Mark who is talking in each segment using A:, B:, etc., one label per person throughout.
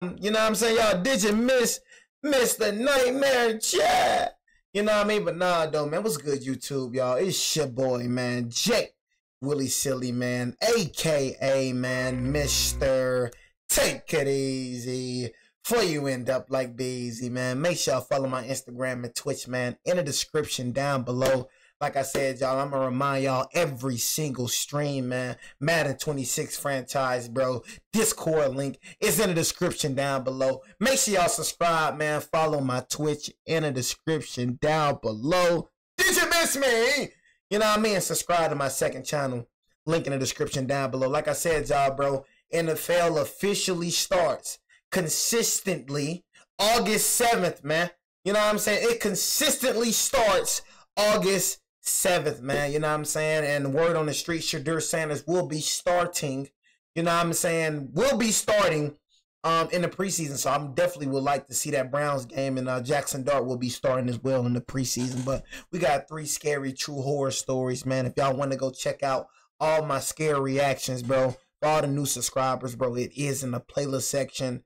A: You know what I'm saying? Y'all, did you miss the nightmare chat? You know what I mean? But nah, though, man. What's good, YouTube, y'all? It's your boy, man, Jake Willie Silly, man, aka, man, Mr. Take It Easy. Before you end up like Beezy, man, make sure y'all follow my Instagram and Twitch, man, in the description down below. Like I said, y'all, I'm going to remind y'all every single stream, man. Madden 26 franchise, bro. Discord link is in the description down below. Make sure y'all subscribe, man. Follow my Twitch in the description down below. Did you miss me? You know what I mean? Subscribe to my second channel. Link in the description down below. Like I said, y'all, bro, NFL officially starts consistently August 7th, man. You know what I'm saying? It consistently starts August 7th, man. You know what I'm saying? And word on the street, Shadur Sanders will be starting. You know what I'm saying? Will be starting in the preseason. So I definitely would like to see that Browns game. And Jackson Dart will be starting as well in the preseason. But we got 3 scary true horror stories, man. If y'all want to go check out all my scary reactions, bro, for all the new subscribers, bro, it is in the playlist section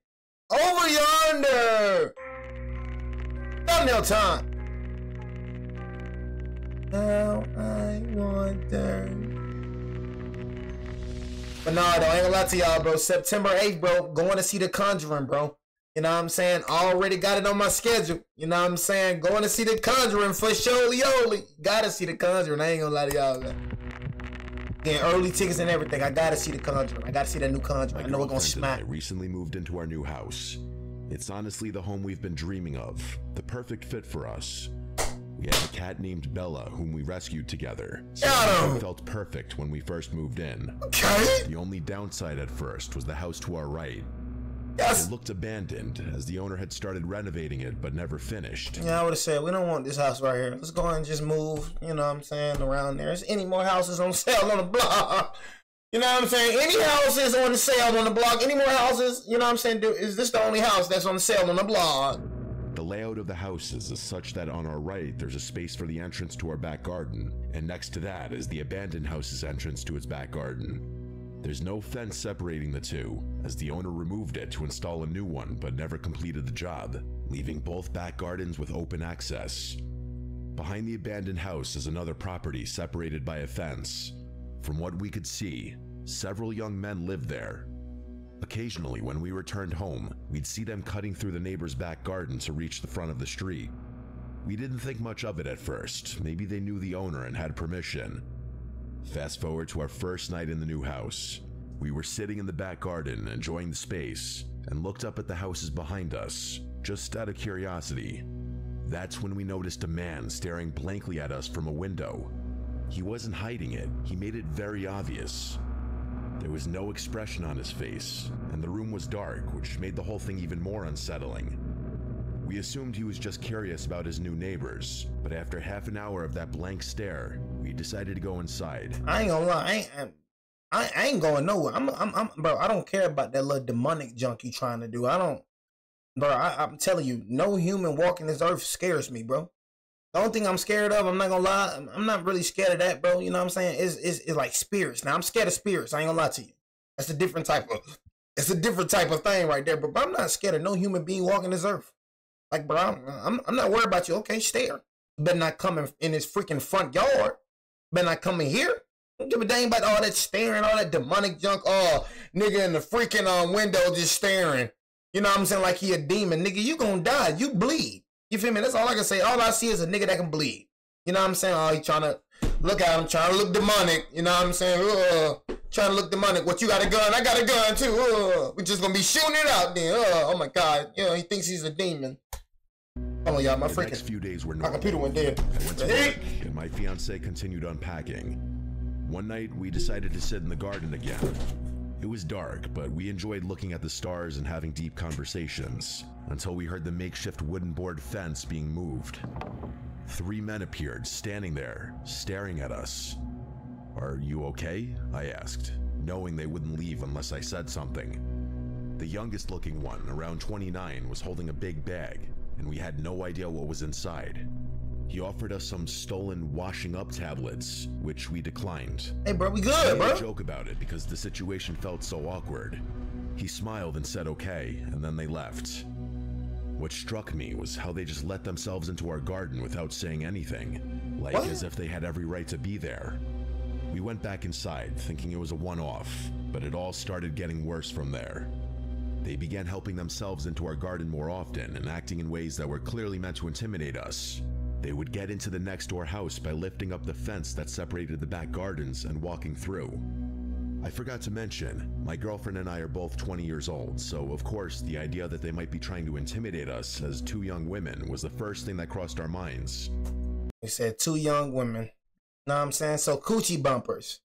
A: over yonder. Thumbnail time. Now I wonder. But nah, though, I ain't gonna lie to y'all, bro. September 8th, bro, going to see The Conjuring, bro. You know what I'm saying? Already got it on my schedule. You know what I'm saying? Going to see The Conjuring for Sholioli. Gotta see The Conjuring. I ain't gonna lie to y'all, man. Getting early tickets and everything. I gotta see The Conjuring. I gotta see that new Conjuring. I know we're gonna smack.
B: I recently moved into our new house. It's honestly the home we've been dreaming of. The perfect fit for us. We had a cat named Bella, whom we rescued together. So it felt perfect when we first moved in.
A: Okay.
B: The only downside at first was the house to our right.
A: Yes.
B: It looked abandoned, as the owner had started renovating it, but never finished.
A: Yeah, I would have said, we don't want this house right here. Let's go and just move, you know what I'm saying, around there. There's any more houses on sale on the block. You know what I'm saying? Any houses on the sale on the block? Any more houses? You know what I'm saying? Is this the only house that's on sale on the block?
B: The layout of the houses is such that on our right there's a space for the entrance to our back garden, and next to that is the abandoned house's entrance to its back garden. There's no fence separating the two, as the owner removed it to install a new one but never completed the job, leaving both back gardens with open access. Behind the abandoned house is another property separated by a fence. From what we could see, several young men lived there. Occasionally, when we returned home, we'd see them cutting through the neighbor's back garden to reach the front of the street. We didn't think much of it at first. Maybe they knew the owner and had permission. Fast forward to our first night in the new house. We were sitting in the back garden, enjoying the space, and looked up at the houses behind us, just out of curiosity. That's when we noticed a man staring blankly at us from a window. He wasn't hiding it, he made it very obvious. There was no expression on his face, and the room was dark, which made the whole thing even more unsettling. We assumed he was just curious about his new neighbors, but after half an hour of that blank stare, we decided to go inside.
A: I ain't gonna lie, I ain't going nowhere. Bro, I don't care about that little demonic junk you trying to do. I'm telling you, no human walking this earth scares me, bro. The only thing I'm scared of, I'm not gonna lie, I'm not really scared of that, bro. You know what I'm saying? It's like spirits. Now I'm scared of spirits. I ain't gonna lie to you. It's a different type of thing right there, bro. But I'm not scared of no human being walking this earth. Like, bro, I'm not worried about you. Okay, stare. You better not come in his freaking front yard. Better not come in here. Don't give a dang about all that staring, all that demonic junk. Oh, nigga in the freaking window just staring. You know what I'm saying? Like he a demon. Nigga, you gonna die. You bleed. You feel me? That's all I can say. All I see is a nigga that can bleed. You know what I'm saying? Oh, he trying to look at him, trying to look demonic. You know what I'm saying? Trying to look demonic. What, you got a gun? I got a gun too. We just gonna be shooting it out then. Oh my God. You know, he thinks he's a demon. Oh y'all,
B: the next few days were normal.
A: My computer went dead.
B: I went to work, and my fiance continued unpacking. One night, we decided to sit in the garden again. It was dark, but we enjoyed looking at the stars and having deep conversations, until we heard the makeshift wooden board fence being moved. 3 men appeared, standing there, staring at us. "Are you okay?" I asked, knowing they wouldn't leave unless I said something. The youngest looking one, around 29, was holding a big bag, and we had no idea what was inside. He offered us some stolen washing up tablets, which we declined.
A: Hey bro, we good,
B: We made
A: bro.
B: a joke about it because the situation felt so awkward. He smiled and said okay, and then they left. What struck me was how they just let themselves into our garden without saying anything, like as if they had every right to be there. We went back inside, thinking it was a one-off, but it all started getting worse from there. They began helping themselves into our garden more often and acting in ways that were clearly meant to intimidate us. They would get into the next door house by lifting up the fence that separated the back gardens and walking through. I forgot to mention, my girlfriend and I are both 20 years old, so of course the idea that they might be trying to intimidate us as two young women was the first thing that crossed our minds.
A: They said two young women. You know what I'm saying? So coochie bumpers.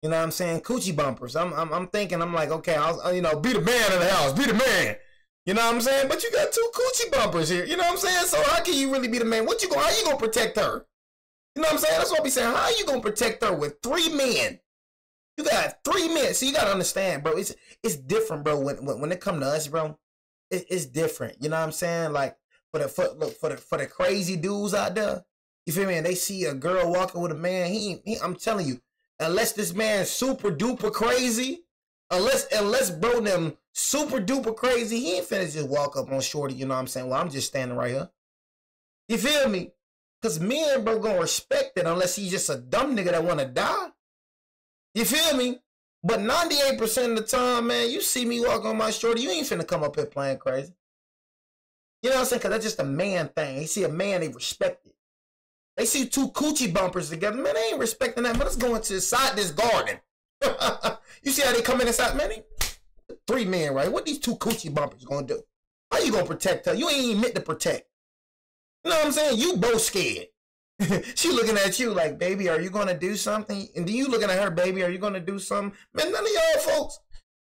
A: You know what I'm saying? Coochie bumpers. I'm thinking, I'm like, okay, I'll, you know, be the man of the house, be the man. You know what I'm saying? But you got two coochie bumpers here. You know what I'm saying? So how can you really be the man? How you gonna protect her? You know what I'm saying? That's what I be saying. How you gonna protect her with three men? You got 3 men. See, you gotta understand, bro. It's different, bro. When it come to us, bro, it's different. You know what I'm saying? Like for the crazy dudes out there, you feel me? And they see a girl walking with a man. He I'm telling you, unless this man's super duper crazy, unless bro them super duper crazy, he ain't finna just walk up on shorty. You know what I'm saying? Well, I'm just standing right here. You feel me? Cause men, bro, gonna respect it unless he's just a dumb nigga that wanna die. You feel me? But 98% of the time, man, you see me walk on my shorty, you ain't finna come up here playing crazy. You know what I'm saying? Because that's just a man thing. They see a man, they respect it. They see two coochie bumpers together, man, they ain't respecting that. But let's go inside this garden. You see how they come in inside, man? 3 men, right? What these two coochie bumpers gonna do? How you gonna protect her? You ain't even meant to protect. You know what I'm saying? You both scared. She looking at you like, baby, are you going to do something? And then you looking at her, baby, are you going to do something? Man, none of y'all folks,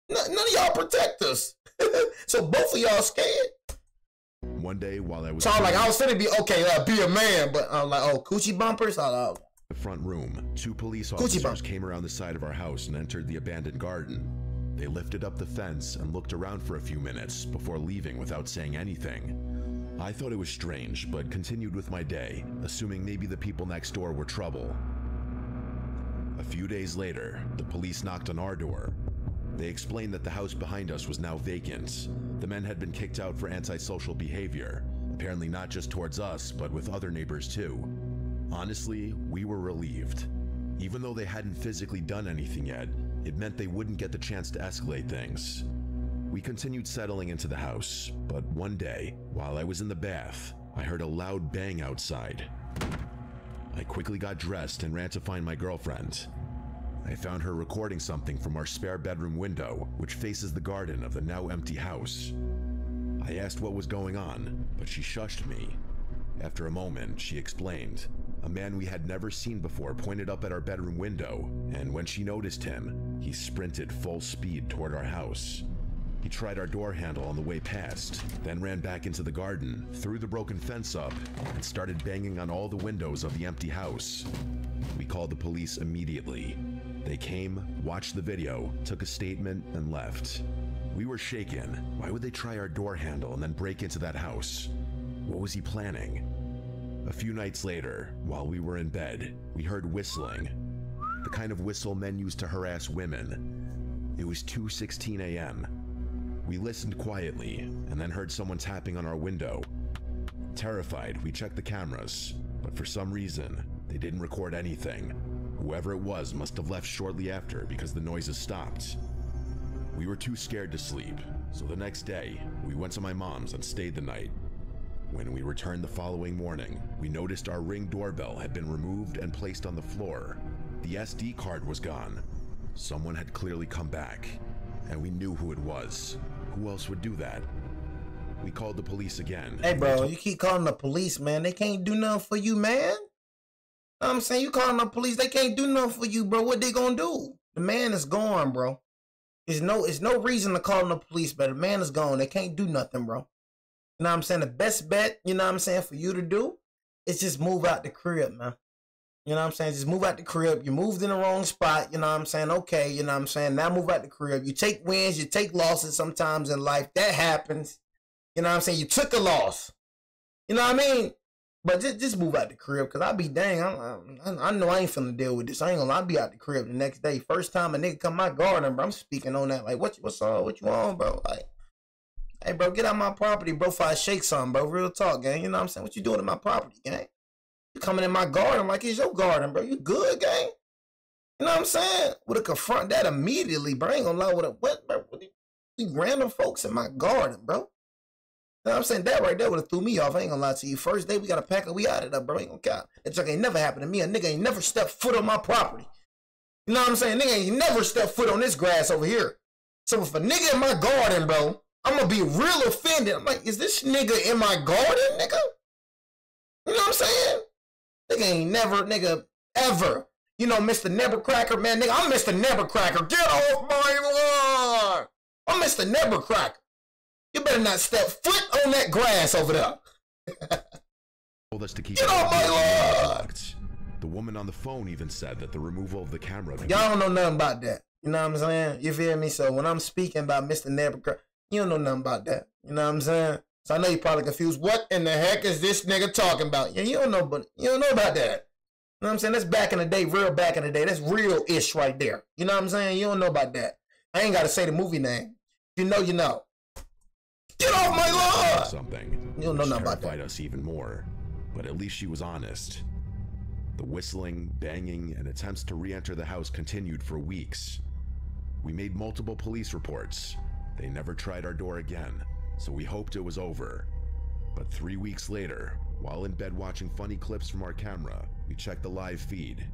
A: none of y'all protect us. So both of y'all scared.
B: One day while I was...
A: So I'm like, I was finna be, okay, be a man. But I'm like, oh, coochie bumpers?
B: The front room, 2 police officers came around the side of our house and entered the abandoned garden. They lifted up the fence and looked around for a few minutes before leaving without saying anything. I thought it was strange, but continued with my day, assuming maybe the people next door were trouble. A few days later, the police knocked on our door. They explained that the house behind us was now vacant. The men had been kicked out for antisocial behavior, apparently not just towards us, but with other neighbors too. Honestly, we were relieved. Even though they hadn't physically done anything yet, it meant they wouldn't get the chance to escalate things. We continued settling into the house, but one day, while I was in the bath, I heard a loud bang outside. I quickly got dressed and ran to find my girlfriend. I found her recording something from our spare bedroom window, which faces the garden of the now empty house. I asked what was going on, but she shushed me. After a moment, she explained. A man we had never seen before pointed up at our bedroom window, and when she noticed him, he sprinted full speed toward our house. He tried our door handle on the way past, then ran back into the garden, threw the broken fence up, and started banging on all the windows of the empty house. We called the police immediately. They came, watched the video, took a statement, and left. We were shaken. Why would they try our door handle and then break into that house? What was he planning? A few nights later, while we were in bed, we heard whistling. The kind of whistle men use to harass women. It was 2:16 a.m. We listened quietly, and then heard someone tapping on our window. Terrified, we checked the cameras, but for some reason, they didn't record anything. Whoever it was must have left shortly after because the noises stopped. We were too scared to sleep, so the next day, we went to my mom's and stayed the night. When we returned the following morning, we noticed our Ring doorbell had been removed and placed on the floor. The SD card was gone. Someone had clearly come back, and we knew who it was. Who else would do that? We called the police again.
A: Hey, bro, you keep calling the police, man. They can't do nothing for you, man. You know what I'm saying? You calling the police, they can't do nothing for you, bro. What they gonna do? The man is gone, bro. There's no reason to call the police, but the man is gone. They can't do nothing, bro. You know what I'm saying? The best bet, you know what I'm saying, for you to do is just move out the crib, man. You know what I'm saying? Just move out the crib. You moved in the wrong spot. You know what I'm saying? Okay, you know what I'm saying? Now move out the crib. You take wins, you take losses sometimes in life. That happens. You know what I'm saying? You took a loss. You know what I mean? But just move out the crib, cause I be dang. I know I ain't finna deal with this. I ain't gonna lie. I be out the crib the next day. First time a nigga come my garden, bro. I'm speaking on that. Like, what's up? What you on, bro? Like, hey, bro, get out my property, bro. If I shake something, bro. Real talk, gang. You know what I'm saying? What you doing in my property, gang? You coming in my garden like it's your garden, bro. You good, gang? You know what I'm saying? Would have confront that immediately, bro. I ain't gonna lie with a what, bro? These random folks in my garden, bro. You know what I'm saying? That right there would have threw me off. I ain't gonna lie to you. First day we got to pack it, we out of there, bro. Ain't gonna count. That junk ain't never happened to me. A nigga ain't never stepped foot on my property. You know what I'm saying? Nigga ain't never stepped foot on this grass over here. So if a nigga in my garden, bro, I'm gonna be real offended. I'm like, is this nigga in my garden, nigga? You know what I'm saying? Nigga ain't never, nigga, ever. You know, Mr. Nevercracker, man, nigga, I'm Mr. Nevercracker. Get off my lawn. I'm Mr. Nevercracker. You better not step foot on that grass over there.
B: Told us to keep
A: Get off my lawn.
B: The woman on the phone even said that the removal of the camera.
A: Y'all don't know nothing about that. You know what I'm saying? You feel me? So when I'm speaking about Mr. Nevercracker, you don't know nothing about that. You know what I'm saying? So I know you're probably confused. What in the heck is this nigga talking about? Yeah, you don't know, but you don't know about that. You know what I'm saying? That's back in the day, real back in the day. That's real-ish right there. You know what I'm saying? You don't know about that. I ain't got to say the movie name. You know, you know. Get off my lawn!
B: Something.
A: You don't know nothing about that.
B: Terrified us even more, but at least she was honest. The whistling, banging, and attempts to re-enter the house continued for weeks. We made multiple police reports. They never tried our door again, so we hoped it was over. But 3 weeks later, while in bed watching funny clips from our camera, we checked the live feed.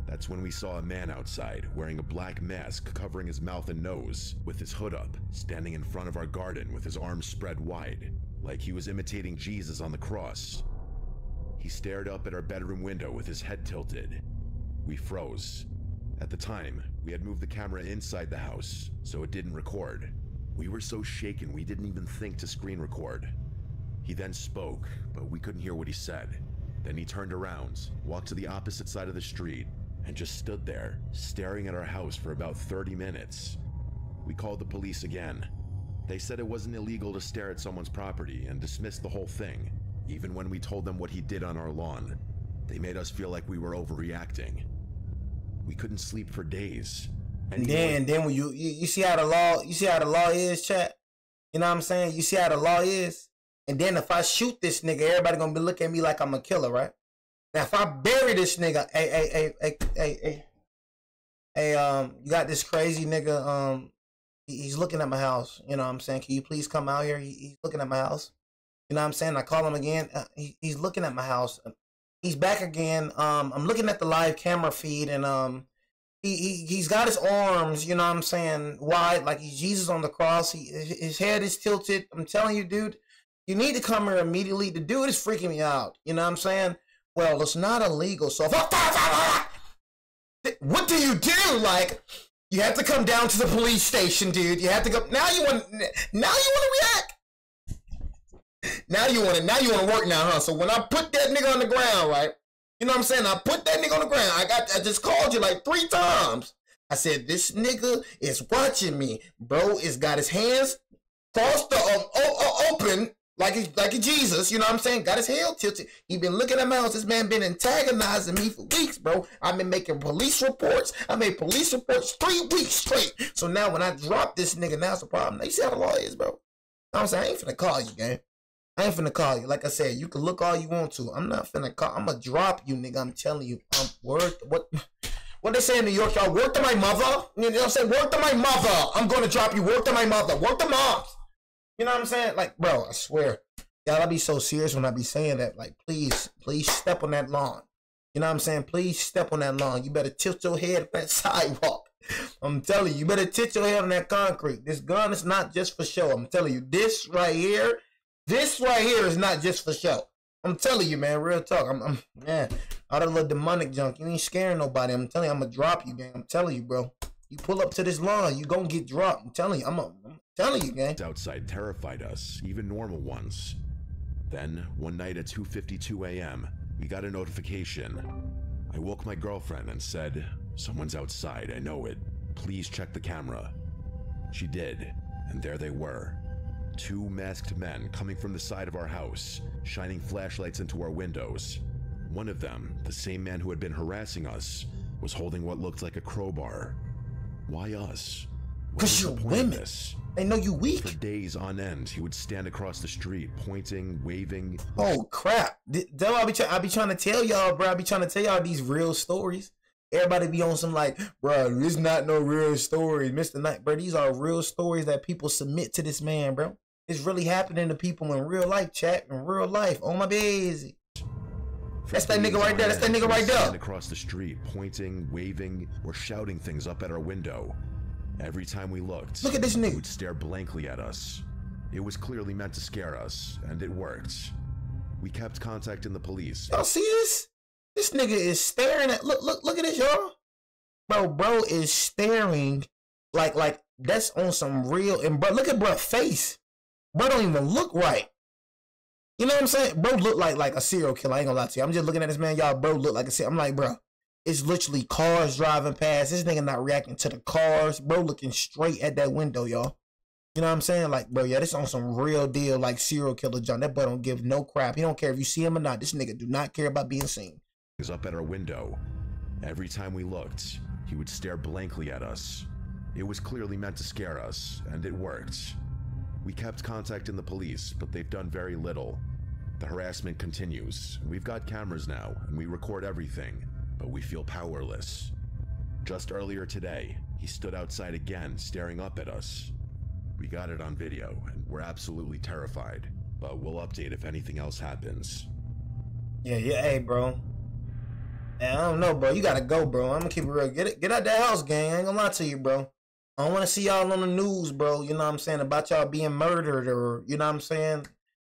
B: That's when we saw a man outside wearing a black mask covering his mouth and nose, with his hood up, standing in front of our garden with his arms spread wide, like he was imitating Jesus on the cross. He stared up at our bedroom window with his head tilted. We froze. At the time, we had moved the camera inside the house, so it didn't record. We were so shaken we didn't even think to screen record. He then spoke, but we couldn't hear what he said. Then he turned around, walked to the opposite side of the street, and just stood there, staring at our house for about 30 minutes. We called the police again. They said it wasn't illegal to stare at someone's property and dismissed the whole thing, even when we told them what he did on our lawn. They made us feel like we were overreacting. We couldn't sleep for days.
A: And then when you see how the law is, chat? You know what I'm saying? You see how the law is? And then if I shoot this nigga, everybody gonna be looking at me like I'm a killer, right? Now if I bury this nigga, you got this crazy nigga, he's looking at my house. You know what I'm saying? Can you please come out here? He's looking at my house. You know what I'm saying? I call him again. He's looking at my house. He's back again. I'm looking at the live camera feed, and he's got his arms, you know what I'm saying, wide, like he's Jesus on the cross. His head is tilted. I'm telling you, dude, you need to come here immediately. The dude is freaking me out. You know what I'm saying? Well, it's not illegal. So what do you do? Like, you have to come down to the police station, dude. You have to go. Now you want to react. Now you want to work now, huh? So when I put that nigga on the ground, right? You know what I'm saying? I put that nigga on the ground. I just called you like 3 times. I said, this nigga is watching me. Bro is got his hands crossed open like a Jesus. You know what I'm saying? Got his head tilted. He been looking at my house. This man been antagonizing me for weeks, bro. I've been making police reports. I made police reports 3 weeks straight. So now when I drop this nigga, now it's a problem. Now you see how the law is, bro. You know what I'm saying? I ain't finna call you, gang. I ain't finna call you. Like I said, you can look all you want to. I'm not finna call. I'm gonna drop you, nigga. I'm telling you. I'm worth what they say in New York, y'all. Work to my mother. You know what I'm saying? Work to my mother. I'm gonna drop you. Work to my mother. Work to moms. You know what I'm saying? Like, bro, I swear. Y'all, I be so serious when I be saying that. Like, please step on that lawn. You know what I'm saying? Please step on that lawn. You better tilt your head on that sidewalk. I'm telling you, you better tilt your head on that concrete. This gun is not just for show. I'm telling you, this right here is not just for show. I'm telling you, man, real talk. I'm man, all that little demonic junk. You ain't scaring nobody. I'm telling you, I'm gonna drop you, gang. I'm telling you, bro. You pull up to this lawn, you gonna get dropped. I'm telling you, I'm telling you, gang.
B: Outside terrified us, even normal ones. Then, one night at 2:52 a.m., we got a notification. I woke my girlfriend and said, "Someone's outside, I know it. Please check the camera." She did, and there they were. 2 masked men coming from the side of our house, shining flashlights into our windows. One of them, the same man who had been harassing us, was holding what looked like a crowbar. Why us?
A: Because you're women. They know you weak.
B: For days on end, he would stand across the street, pointing, waving.
A: Oh crap! I be trying to tell y'all, bro. I be trying to tell y'all these real stories. Everybody be on some like, bro, this not no real story, Mr. Knight, bro. These are real stories that people submit to this man, bro. It's really happening to people in real life, chat, in real life. On my busy. That's that nigga right there. That's that nigga right there.
B: Stand across the street, pointing, waving, or shouting things up at our window. Every time we looked,
A: look at this nigga.
B: He would stare blankly at us. It was clearly meant to scare us, and it worked. We kept contacting the police.
A: Y'all see this? This nigga is staring at. Look at this, y'all. Bro is staring like that's on some real. And bro, look at bro face. Bro don't even look right. You know what I'm saying? Bro look like a serial killer. I ain't gonna lie to you. I'm just looking at this man, y'all. Bro look like a serial. I'm like, bro, it's literally cars driving past. This nigga not reacting to the cars. Bro looking straight at that window, y'all. You know what I'm saying? Like, bro, yeah, this on some real deal, like serial killer John. That boy don't give no crap. He don't care if you see him or not. This nigga do not care about being seen.
B: He's up at our window. Every time we looked, he would stare blankly at us. It was clearly meant to scare us, and it worked. We kept contacting the police, but they've done very little. The harassment continues. We've got cameras now, and we record everything, but we feel powerless. Just earlier today, he stood outside again, staring up at us. We got it on video, and we're absolutely terrified, but we'll update if anything else happens.
A: Yeah, hey, bro. Hey, I don't know, bro. You gotta go, bro. I'm gonna keep it real. Get out that house, gang. I ain't gonna lie to you, bro. I don't want to see y'all on the news, bro. You know what I'm saying? About y'all being murdered or, you know what I'm saying?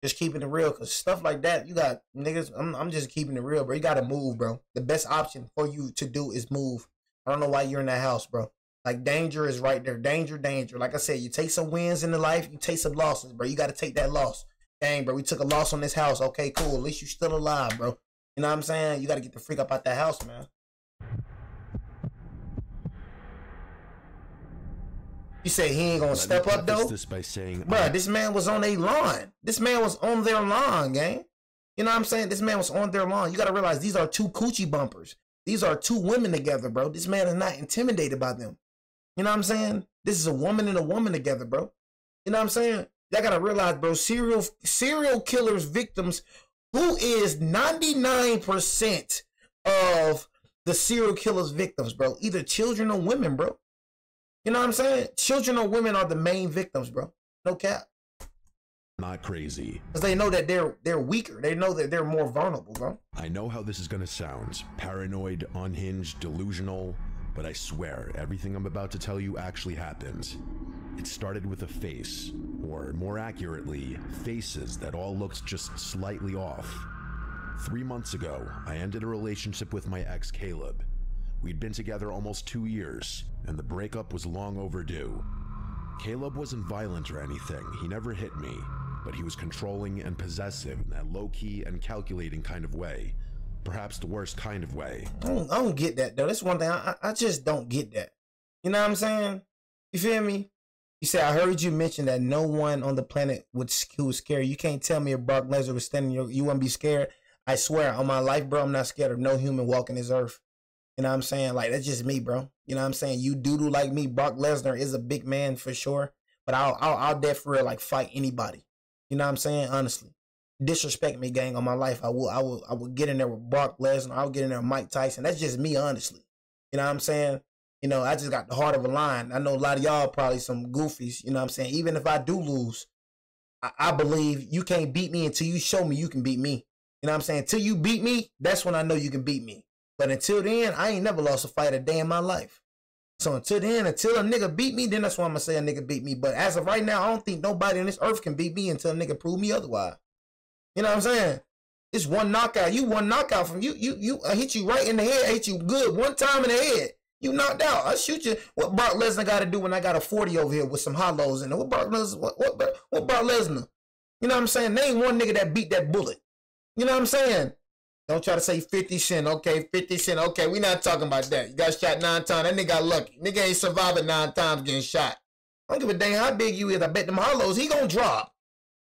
A: Just keeping it real, because stuff like that, you got niggas. I'm just keeping it real, bro. You gotta move, bro. The best option for you to do is move. I don't know why you're in that house, bro. Like, danger is right there. Danger. Like I said, you take some wins in the life, you take some losses, bro. You got to take that loss. Dang, bro, we took a loss on this house. Okay, cool. At least you still alive, bro. You know what I'm saying? You got to get the freak up out that house, man. You say he ain't going to step up, though?
B: This by saying,
A: bro, this man was on their lawn. This man was on their lawn, gang. You know what I'm saying? This man was on their lawn. You got to realize these are 2 coochie bumpers. These are 2 women together, bro. This man is not intimidated by them. You know what I'm saying? This is a woman and a woman together, bro. You know what I'm saying? Y'all gotta realize, bro, serial killers victims, who is 99% of the serial killers victims, bro? Either children or women, bro. You know what I'm saying? Children or women are the main victims, bro. No cap.
B: Not crazy.
A: Because they know that they're weaker. They know that they're more vulnerable, bro.
B: I know how this is gonna sound. Paranoid, unhinged, delusional. But I swear, everything I'm about to tell you actually happened. It started with a face, or more accurately, faces that all looked just slightly off. 3 months ago, I ended a relationship with my ex, Caleb. We'd been together almost 2 years, and the breakup was long overdue. Caleb wasn't violent or anything, he never hit me, but he was controlling and possessive in that low-key and calculating kind of way. Perhaps the worst kind of way.
A: I don't get that, though. That's one thing. I just don't get that. You know what I'm saying? You feel me? You say, I heard you mention that no one on the planet who was scared. You can't tell me if Brock Lesnar was standing here, you wouldn't be scared. I swear, on my life, bro, I'm not scared of no human walking this earth. You know what I'm saying? Like, that's just me, bro. You know what I'm saying? You doodle like me. Brock Lesnar is a big man for sure. But I'll definitely like fight anybody. You know what I'm saying? Honestly. Disrespect me, gang, on my life. I will get in there with Brock Lesnar. I'll get in there with Mike Tyson. That's just me, honestly. You know what I'm saying? You know, I just got the heart of a lion. I know a lot of y'all probably some goofies. You know what I'm saying? Even if I do lose, I believe you can't beat me until you show me you can beat me. You know what I'm saying? Until you beat me, that's when I know you can beat me. But until then, I ain't never lost a fight a day in my life. So until then, until a nigga beat me, then that's why I'm going to say a nigga beat me. But as of right now, I don't think nobody on this earth can beat me until a nigga prove me otherwise. You know what I'm saying? It's one knockout. You one knockout from you. I hit you right in the head. I hit you good one time in the head. You knocked out. I shoot you. What Brock Lesnar got to do when I got a 40 over here with some hollows in it? What Brock Lesnar? What Brock Lesnar? You know what I'm saying? Name one nigga that beat that bullet. You know what I'm saying? Don't try to say 50 Cent. Okay, 50 Cent. Okay, we not talking about that. You got shot 9 times. That nigga got lucky. Nigga ain't surviving 9 times getting shot. I don't give a damn how big you is. I bet them hollows, he gonna drop.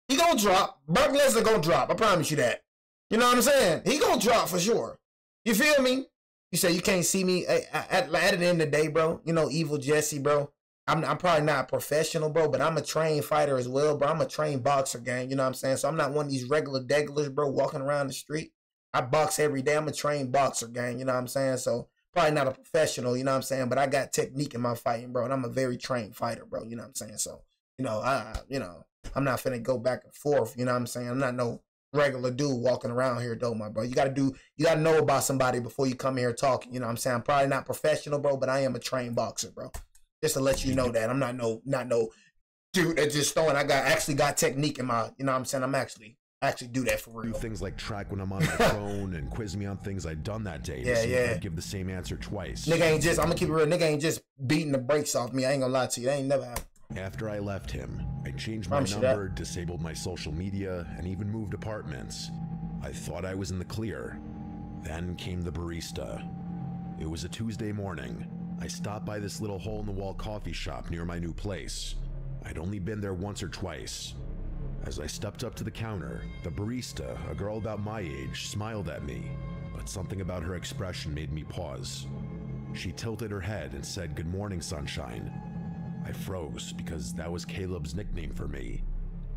A: He gonna drop. Brock Lesnar gonna drop. I promise you that. You know what I'm saying? He gonna drop for sure. You feel me? You say you can't see me at the end of the day, bro. You know, Evil Jesse, bro. I'm probably not a professional, bro, but I'm a trained fighter as well, bro. I'm a trained boxer, gang. You know what I'm saying? So I'm not one of these regular degglers, bro, walking around the street. I box every day. I'm a trained boxer, gang. You know what I'm saying? So probably not a professional, you know what I'm saying? But I got technique in my fighting, bro, and I'm a very trained fighter, bro. You know what I'm saying? So, I'm not finna go back and forth. You know what I'm saying? I'm not no regular dude walking around here, though, my bro. You gotta know about somebody before you come here talking. You know what I'm saying? I'm probably not professional, bro, but I am a trained boxer, bro. Just to let you know that I'm not no dude that just throwing. I actually got technique in my, you know what I'm saying? I'm actually do that for real.
B: Do things like track when I'm on my phone and quiz me on things I'd done that day. Yeah. I'd give the same answer twice.
A: Nigga ain't just, I'm gonna keep it real. Nigga ain't just beating the brakes off me. I ain't gonna lie to you. That ain't never happened.
B: After I left him, I changed my number, disabled my social media, and even moved apartments. I thought I was in the clear. Then came the barista. It was a Tuesday morning. I stopped by this little hole-in-the-wall coffee shop near my new place. I'd only been there once or twice. As I stepped up to the counter, the barista, a girl about my age, smiled at me, but something about her expression made me pause. She tilted her head and said, "Good morning, sunshine." I froze because that was Caleb's nickname for me.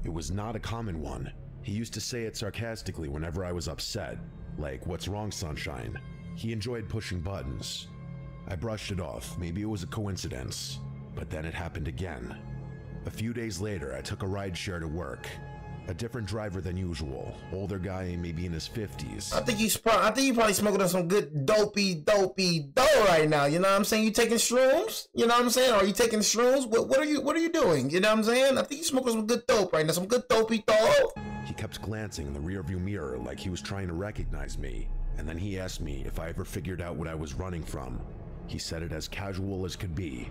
B: It was not a common one. He used to say it sarcastically whenever I was upset, like, "What's wrong, sunshine?" He enjoyed pushing buttons. I brushed it off, maybe it was a coincidence, but then it happened again. A few days later, I took a rideshare to work. A different driver than usual, older guy, maybe in his 50s.
A: I think you probably smoking on some good dopey dough right now. You know what I'm saying? You taking shrooms? You know what I'm saying? Are you taking shrooms? What are you doing? You know what I'm saying? I think you smoking some good dope right now, some good dopey dough.
B: He kept glancing in the rearview mirror like he was trying to recognize me, and then he asked me if I ever figured out what I was running from. He said it as casual as could be.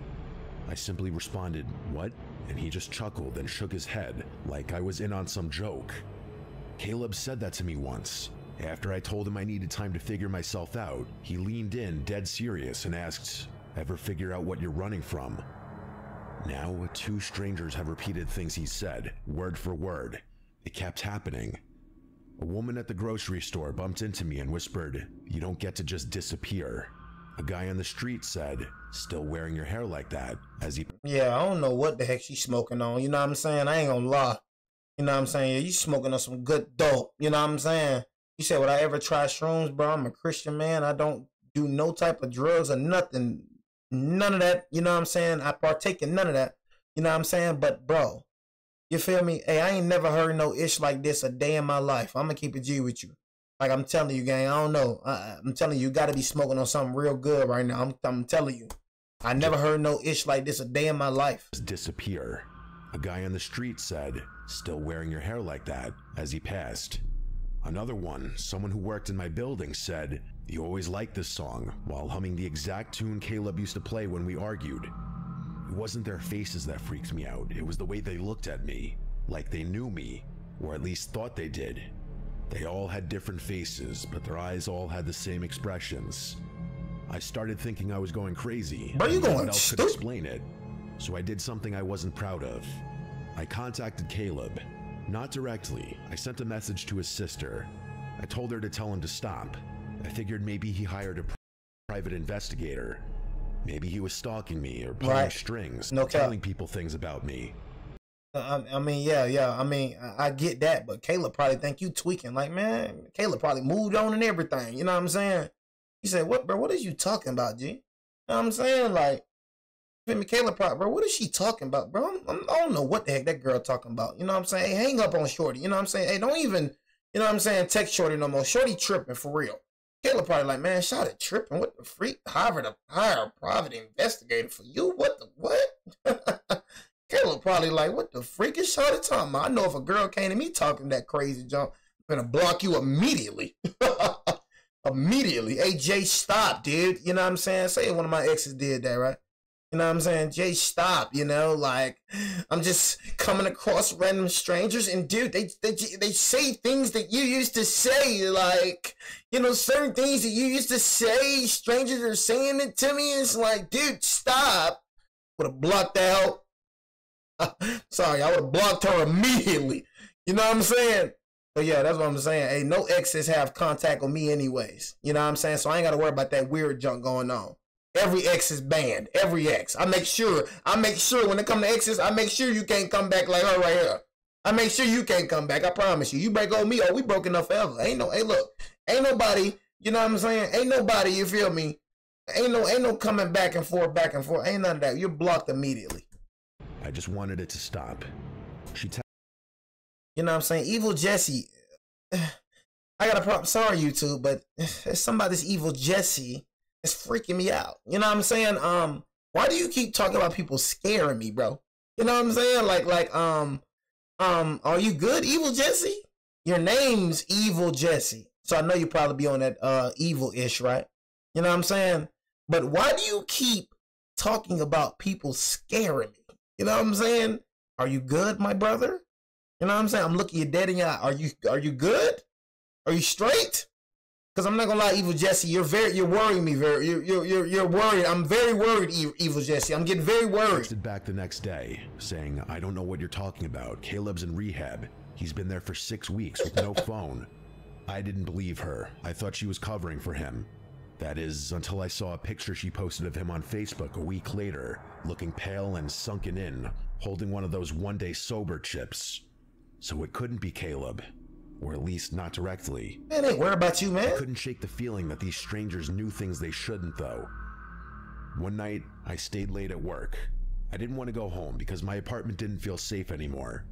B: I simply responded, "What?" And he just chuckled and shook his head like I was in on some joke. Caleb said that to me once. After I told him I needed time to figure myself out, he leaned in dead serious and asked, "Ever figure out what you're running from?" Now, two strangers have repeated things he said, word for word. It kept happening. A woman at the grocery store bumped into me and whispered, "You don't get to just disappear." A guy on the street said, "Still wearing your hair like that," as he...
A: Yeah, I don't know what the heck she's smoking on. You know what I'm saying? I ain't gonna lie. You know what I'm saying? Yeah, you smoking on some good dope. You know what I'm saying? You said, would I ever try shrooms, bro? I'm a Christian man. I don't do no type of drugs or nothing. None of that. You know what I'm saying? I partake in none of that. You know what I'm saying? But, bro, you feel me? Hey, I ain't never heard no ish like this a day in my life. I'm gonna keep it G with you. Like, I'm telling you, gang, I don't know. I'm telling you, you got to be smoking on something real good right now. I'm telling you. I never heard no ish like this a day in my life.
B: Disappear. A guy on the street said, "Still wearing your hair like that," as he passed. Another one, someone who worked in my building, said, "You always liked this song," while humming the exact tune Caleb used to play when we argued. It wasn't their faces that freaked me out. It was the way they looked at me, like they knew me, or at least thought they did. They all had different faces, but their eyes all had the same expressions. I started thinking I was going crazy.
A: Bro, you going
B: no one else
A: stupid?
B: could explain it. So I did something I wasn't proud of. I contacted Caleb. Not directly. I sent a message to his sister. I told her to tell him to stop. I figured maybe he hired a private investigator. Maybe he was stalking me or pulling strings, telling people things about me.
A: I mean, yeah. I mean, I get that, but Caleb probably think you tweaking. Like, man, Caleb probably moved on and everything. You know what I'm saying? He said, "What, bro? What is you talking about, G?" You know what I'm saying? Like, Caleb probably, bro, what is she talking about, bro? I don't know what the heck that girl talking about. You know what I'm saying? Hey, hang up on Shorty. You know what I'm saying? Hey, don't even, you know what I'm saying, text Shorty no more. Shorty tripping for real. Caleb probably like, man, Shawty tripping. What the freak? Hire a private investigator for you? What the what? Caleb probably like, what the freak is Shawty talking about? I know if a girl came to me talking that crazy junk, I'm gonna block you immediately. Immediately. Hey, Jay, stop, dude. You know what I'm saying? Say one of my exes did that, right? You know what I'm saying? Jay, stop, you know, like, I'm just coming across random strangers, and dude, they say things that you used to say, like, you know, certain things that you used to say, strangers are saying it to me, it's like, dude, stop. Would have blocked out. Sorry, I would have blocked her immediately. You know what I'm saying? But yeah, that's what I'm saying. Hey, no exes have contact with me anyways. You know what I'm saying? So I ain't got to worry about that weird junk going on. Every ex is banned. Every ex. I make sure when it come to exes, I make sure you can't come back like her right here. I make sure you can't come back. I promise you. You break on me, we broken up forever. Hey, look. Ain't nobody, you know what I'm saying? Ain't nobody, you feel me? Ain't no coming back and forth. Ain't none of that. You're blocked immediately.
B: I just wanted it to stop.
A: You know what I'm saying? Evil Jesse. I got a problem. Sorry, YouTube, but somebody's Evil Jesse is freaking me out. You know what I'm saying? Why do you keep talking about people scaring me, bro? You know what I'm saying? Like, are you good, Evil Jesse? Your name's Evil Jesse. So I know you probably be on that evil-ish, right? You know what I'm saying? But why do you keep talking about people scaring me? You know what I'm saying? Are you good, my brother? You know what I'm saying? I'm looking you dead in your eye. Are you good? Are you straight? Because I'm not gonna lie, Evil Jesse, you're worrying me. You're worried. I'm very worried, Evil Jesse. I'm getting very worried.
B: Texted back the next day saying, I don't know what you're talking about. Caleb's in rehab. He's been there for 6 weeks with no phone. I didn't believe her. I thought she was covering for him. That is, until I saw a picture she posted of him on Facebook a week later, looking pale and sunken in, holding one of those one-day sober chips. So it couldn't be Caleb, or at least not directly.
A: Man, ain't worried about you, man.
B: I couldn't shake the feeling that these strangers knew things they shouldn't, though. One night, I stayed late at work. I didn't want to go home because my apartment didn't feel safe anymore.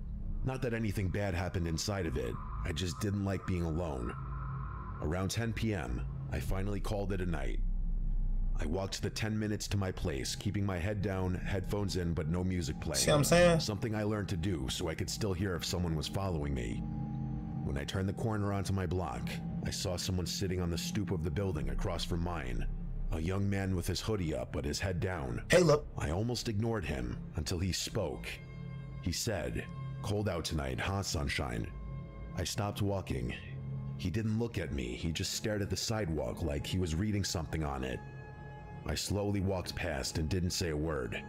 B: Not that anything bad happened inside of it, I just didn't like being alone. Around 10 p.m., I finally called it a night. I walked the 10 minutes to my place, keeping my head down, headphones in, but no music playing.
A: See what I'm saying?
B: Something I learned to do so I could still hear if someone was following me. When I turned the corner onto my block, I saw someone sitting on the stoop of the building across from mine. A young man with his hoodie up but his head down.
A: Hey, look.
B: I almost ignored him until he spoke. He said, "Cold out tonight, huh, sunshine?" I stopped walking. He didn't look at me, he just stared at the sidewalk like he was reading something on it. I slowly walked past and didn't say a word.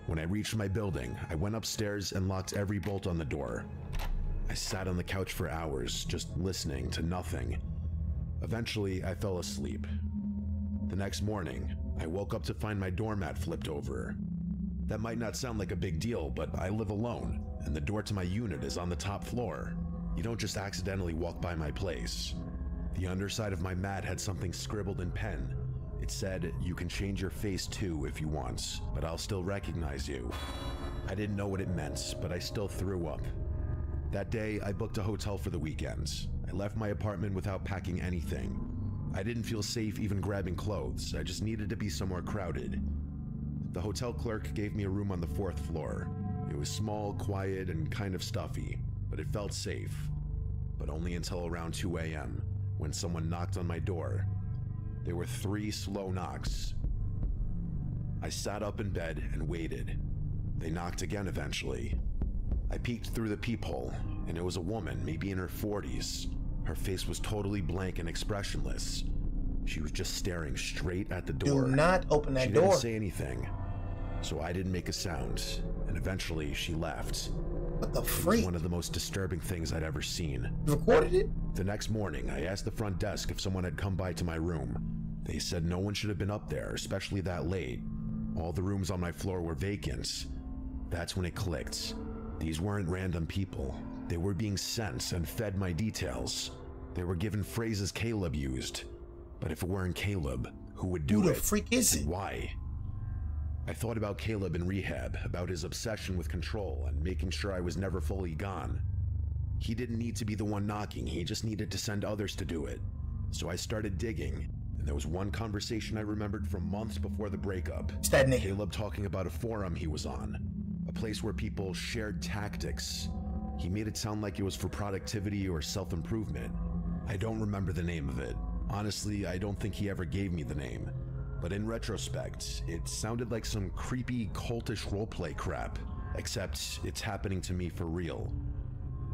B: When I reached my building, I went upstairs and locked every bolt on the door. I sat on the couch for hours, just listening to nothing. Eventually, I fell asleep. The next morning, I woke up to find my doormat flipped over. That might not sound like a big deal, but I live alone, and the door to my unit is on the top floor. You don't just accidentally walk by my place. The underside of my mat had something scribbled in pen. It said, "You can change your face too if you want, but I'll still recognize you." I didn't know what it meant, but I still threw up. That day, I booked a hotel for the weekend. I left my apartment without packing anything. I didn't feel safe even grabbing clothes, I just needed to be somewhere crowded. The hotel clerk gave me a room on the 4th floor. It was small, quiet, and kind of stuffy, but it felt safe. But only until around 2 a.m., when someone knocked on my door. There were 3 slow knocks. I sat up in bed and waited. They knocked again eventually. I peeked through the peephole, and it was a woman, maybe in her 40s. Her face was totally blank and expressionless. She was just staring straight at the door.
A: Do not open that door.
B: She didn't say anything, so I didn't make a sound, and eventually she left.
A: What the
B: It
A: freak?
B: was one of the most disturbing things I'd ever seen.
A: You recorded it?
B: The next morning, I asked the front desk if someone had come by to my room. They said no one should have been up there, especially that late. All the rooms on my floor were vacant. That's when it clicked. These weren't random people. They were being sent and fed my details. They were given phrases Caleb used. But if it weren't Caleb, who would do it?
A: Who the freak is it?
B: And why? I thought about Caleb in rehab, about his obsession with control and making sure I was never fully gone. He didn't need to be the one knocking, he just needed to send others to do it. So I started digging, and there was one conversation I remembered from months before the breakup.
A: It's that nigga.
B: Caleb talking about a forum he was on, a place where people shared tactics. He made it sound like it was for productivity or self-improvement. I don't remember the name of it. Honestly, I don't think he ever gave me the name. But in retrospect, it sounded like some creepy, cultish roleplay crap, except it's happening to me for real.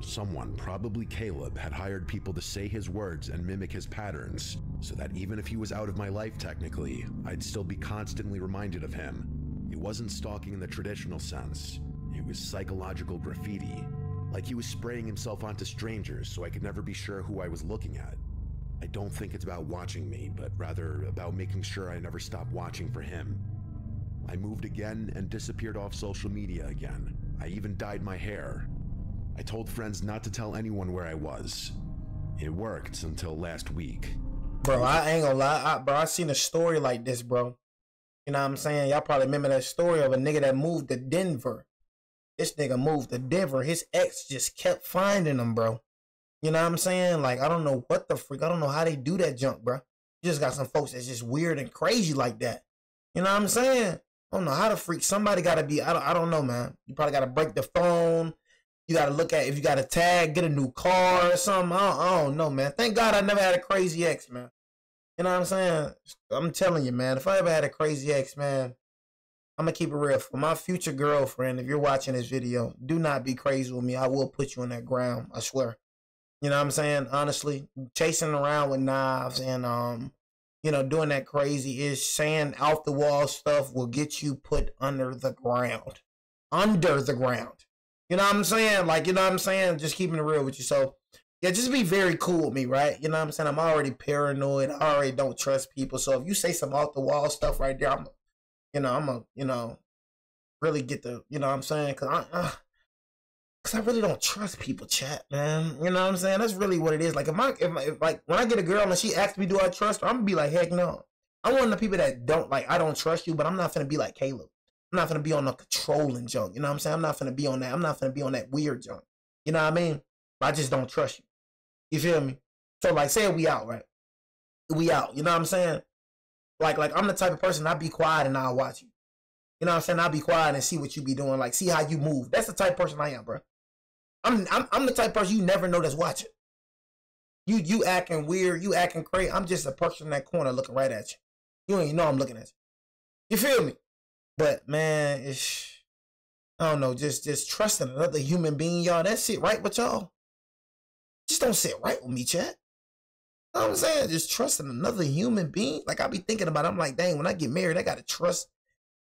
B: Someone, probably Caleb, had hired people to say his words and mimic his patterns, so that even if he was out of my life technically, I'd still be constantly reminded of him. It wasn't stalking in the traditional sense. It was psychological graffiti. Like he was spraying himself onto strangers so I could never be sure who I was looking at. I don't think it's about watching me, but rather about making sure I never stop watching for him. I moved again and disappeared off social media again. I even dyed my hair. I told friends not to tell anyone where I was. It worked until last week.
A: Bro, I ain't gonna lie, bro, I seen a story like this, bro. You know what I'm saying? Y'all probably remember that story of a nigga that moved to Denver. This nigga moved to Denver. His ex just kept finding him, bro. You know what I'm saying? Like, I don't know what the freak. I don't know how they do that junk, bro. You just got some folks that's just weird and crazy like that. You know what I'm saying? I don't know how to freak. Somebody got to be, I don't know, man. You probably got to break the phone. You got to look at, if you got a tag, get a new car or something. I don't know, man. Thank God I never had a crazy ex, man. You know what I'm saying? I'm telling you, man. If I ever had a crazy ex, man, I'm going to keep it real. For my future girlfriend, if you're watching this video, do not be crazy with me. I will put you on that ground. I swear. You know what I'm saying? Honestly, chasing around with knives and, you know, doing that crazy is saying out the wall stuff will get you put under the ground. Under the ground. You know what I'm saying? Like, you know what I'm saying? Just keeping it real with you. So, yeah, just be very cool with me, right? You know what I'm saying? I'm already paranoid. I already don't trust people. So if you say some out the wall stuff right there, I'm really get the, you know what I'm saying? Because I really don't trust people, chat, man. You know what I'm saying? That's really what it is. Like, if like, when I get a girl and she asks me, do I trust her? I'm going to be like, heck no. I'm one of the people that don't, like, I don't trust you, but I'm not going to be like Caleb. I'm not going to be on the controlling junk. You know what I'm saying? I'm not going to be on that. I'm not going to be on that weird junk. You know what I mean? I just don't trust you. You feel me? So, like, say we out, right? We out. You know what I'm saying? Like I'm the type of person, I'll be quiet and I'll watch you. You know what I'm saying? I'll be quiet and see what you be doing. Like, see how you move. That's the type of person I am, bro. I'm the type of person you never know that's watching. You acting weird. You acting crazy. I'm just a person in that corner looking right at you. You don't even know I'm looking at you. You feel me? But, man, I don't know. Just trusting another human being, y'all. That sit right with y'all. Just don't sit right with me, chat. You know what I'm saying? Just trusting another human being. Like, I be thinking about it. I'm like, dang, when I get married, I got to trust.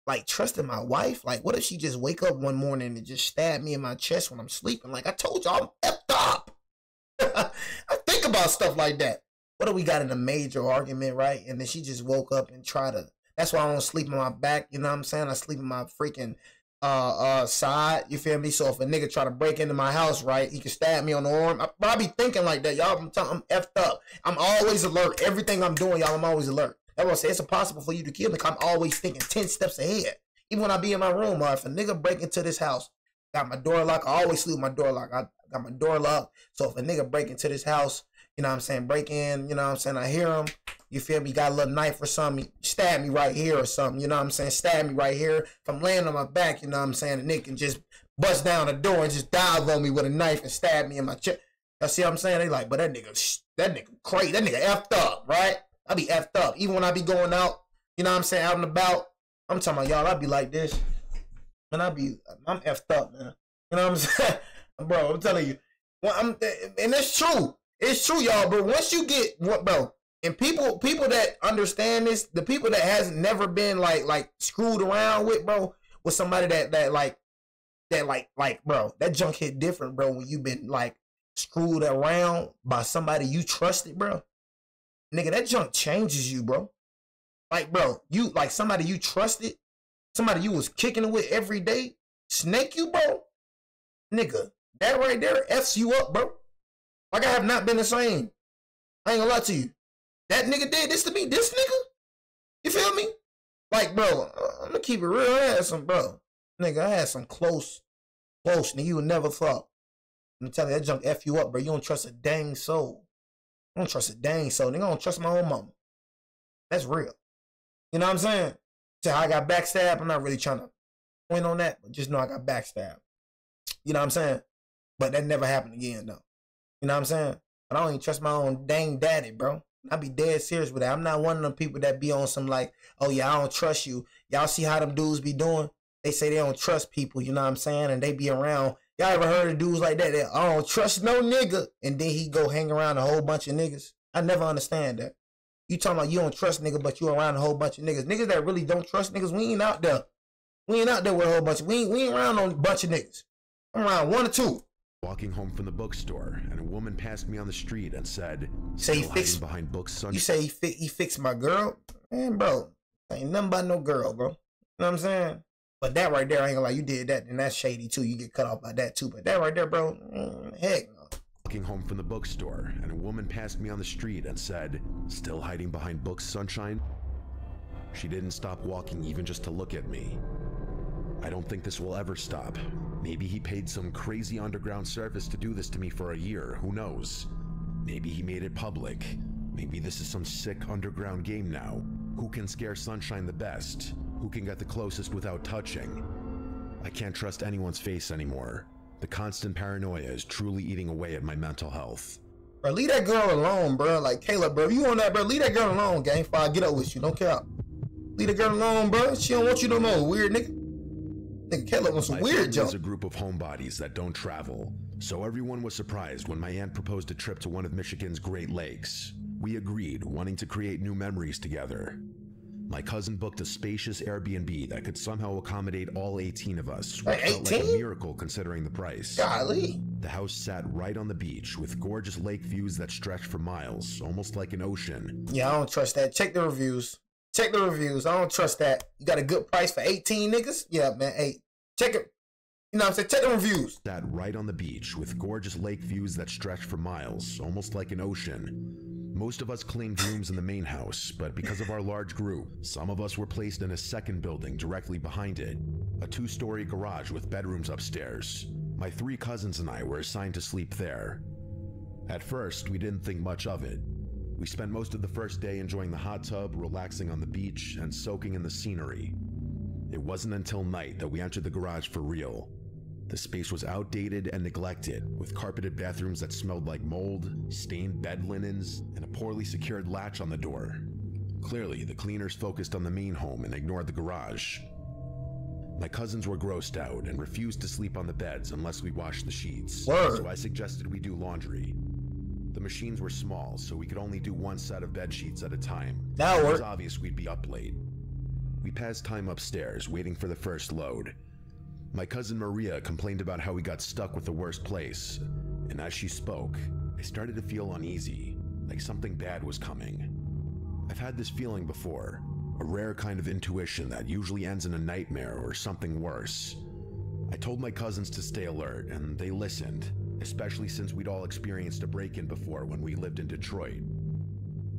A: Like, trusting my wife. Like, what if she just wake up one morning and just stab me in my chest when I'm sleeping? Like, I told y'all, I'm effed up. I think about stuff like that. What if we got in a major argument, right? And then she just woke up and that's why I don't sleep on my back. You know what I'm saying? I sleep on my freaking side. You feel me? So if a nigga try to break into my house, right, he can stab me on the arm. I be thinking like that, y'all. I'm effed up. I'm always alert. Everything I'm doing, y'all, I'm always alert. That's what I say. It's impossible for you to kill me because I'm always thinking 10 steps ahead. Even when I be in my room, or if a nigga break into this house, got my door locked. I always sleep with my door locked. I got my door locked. So if a nigga break into this house, you know what I'm saying, break in, you know what I'm saying, I hear him. You feel me? Got a little knife or something. Stab me right here or something. You know what I'm saying? Stab me right here. If I'm laying on my back, you know what I'm saying, the nigga can just bust down the door and just dive on me with a knife and stab me in my chest. You see what I'm saying? They like, but that nigga crazy. That nigga effed up, right? I be effed up. Even when I be going out, you know what I'm saying, out and about. I'm talking about y'all, I be like this. And I'm effed up, man. You know what I'm saying? Bro, I'm telling you. And it's true. It's true, y'all. But once you get what, bro, and people that understand this, the people that hasn't never been like screwed around with, bro, with somebody that bro, that junk hit different, bro, when you been like screwed around by somebody you trusted, bro. Nigga, that junk changes you, bro. Like, bro, you like somebody you trusted, somebody you was kicking it with every day, snake you, bro. Nigga, that right there F's you up, bro. Like, I have not been the same. I ain't gonna lie to you. That nigga did this to me, this nigga. You feel me? Like, bro, I'm gonna keep it real. I had some close, nigga, you would never thought. I'm telling you, that junk F you up, bro. You don't trust a dang soul. I don't trust a dang soul. Nigga, I don't trust my own mama. That's real. You know what I'm saying? So I got backstabbed. I'm not really trying to point on that, but just know I got backstabbed. You know what I'm saying? But that never happened again, though. You know what I'm saying? But I don't even trust my own dang daddy, bro. I be dead serious with that. I'm not one of them people that be on some like, oh yeah, I don't trust you. Y'all see how them dudes be doing? They say they don't trust people, you know what I'm saying? And they be around. Y'all ever heard of dudes like that? I don't trust no nigga. And then he go hang around a whole bunch of niggas. I never understand that. You talking about you don't trust nigga, but you around a whole bunch of niggas. Niggas that really don't trust niggas, we ain't out there. We ain't out there with a whole bunch of, we ain't around on a bunch of niggas. I'm around one or two.
B: walking home from the bookstore, and a woman passed me on the street and said,
A: Say he
B: still
A: fixed
B: hiding behind books, son.
A: You say he fixed my girl? Man, bro, ain't nothing about no girl, bro. You know what I'm saying? But that right there, I ain't gonna lie, you did that, and that's shady too. You get cut off by that too. But that right there, bro, heck no.
B: Walking home from the bookstore, and a woman passed me on the street and said, still hiding behind books, sunshine? She didn't stop walking even just to look at me. I don't think this will ever stop. Maybe he paid some crazy underground service to do this to me for a year, who knows? Maybe he made it public. Maybe this is some sick underground game now. Who can scare Sunshine the best? Who can get the closest without touching? I can't trust anyone's face anymore. The constant paranoia is truly eating away at my mental health.
A: Bro, leave that girl alone, bro. Like, Caleb, bro, you on that, bro? Leave that girl alone, gang. Before I get up with you, don't care. Leave the girl alone, bro. She don't want you no more, weird nigga. Nigga, Caleb on some weird junk.
B: There's a group of homebodies that don't travel, so everyone was surprised when my aunt proposed a trip to one of Michigan's Great Lakes. We agreed, wanting to create new memories together. My cousin booked a spacious Airbnb that could somehow accommodate all 18 of us, which felt like a miracle considering the price.
A: Golly.
B: The house sat right on the beach with gorgeous lake views that stretched for miles, almost like an ocean.
A: Yeah, I don't trust that. Check the reviews. Check the reviews. I don't trust that. You got a good price for 18 niggas? Yeah, man. Hey, check it. You know what I'm saying? Check the reviews.
B: Sat right on the beach with gorgeous lake views that stretched for miles, almost like an ocean. Most of us claimed rooms in the main house, but because of our large group, some of us were placed in a second building directly behind it, a 2-story garage with bedrooms upstairs. My 3 cousins and I were assigned to sleep there. At first, we didn't think much of it. We spent most of the first day enjoying the hot tub, relaxing on the beach, and soaking in the scenery. It wasn't until night that we entered the garage for real. The space was outdated and neglected, with carpeted bathrooms that smelled like mold, stained bed linens, and a poorly secured latch on the door. Clearly, the cleaners focused on the main home and ignored the garage. My cousins were grossed out and refused to sleep on the beds unless we washed the sheets, so I suggested we do laundry. The machines were small, so we could only do 1 set of bed sheets at a time. It was obvious we'd be up late. We passed time upstairs, waiting for the first load. My cousin Maria complained about how we got stuck with the worst place, and as she spoke, I started to feel uneasy, like something bad was coming. I've had this feeling before, a rare kind of intuition that usually ends in a nightmare or something worse. I told my cousins to stay alert, and they listened, especially since we'd all experienced a break-in before when we lived in Detroit.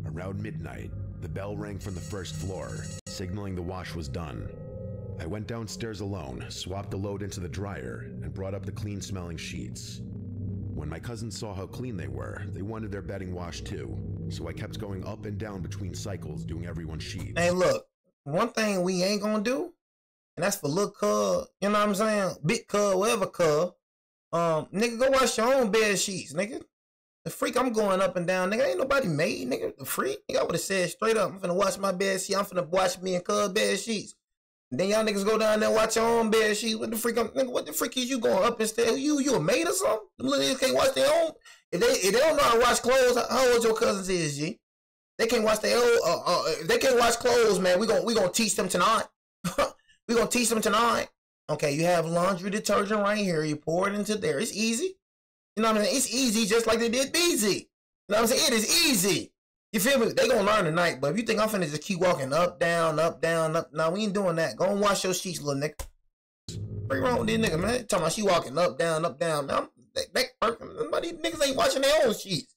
B: Around midnight, the bell rang from the first floor, signaling the wash was done. I went downstairs alone, swapped the load into the dryer, and brought up the clean-smelling sheets. When my cousins saw how clean they were, they wanted their bedding washed too, so I kept going up and down between cycles doing everyone's sheets.
A: Hey, look, one thing we ain't gonna do, and that's for little cuz, you know what I'm saying? Big cuz, whatever cuz. Nigga, go wash your own bed sheets, nigga. The freak, I'm going up and down, nigga. Ain't nobody made, nigga. The freak, nigga, I would have said straight up, I'm finna wash my bed sheets. I'm finna wash me and cuz bed sheets. Then y'all niggas go down there and watch your own bed sheets. What the freak? Nigga, what the freak is you going up and stay? You a maid or something? Them little niggas can't wash their own. If they don't know how to wash clothes, how old your cousins is, G? They can't wash their own. If they can't wash clothes, man, we gonna teach them tonight. We gonna teach them tonight. Okay, you have laundry detergent right here. You pour it into there. It's easy. You know what I'm saying? It's easy, just like they did BZ. You know what I'm saying? It is easy. You feel me? They gonna learn tonight, but if you think I'm finna just keep walking up, down, up, down, up, no, we ain't doing that. Go and wash your sheets, little nigga. What's wrong with this nigga, man? Talking about she walking up, down, man. Nobody niggas ain't washing their own sheets.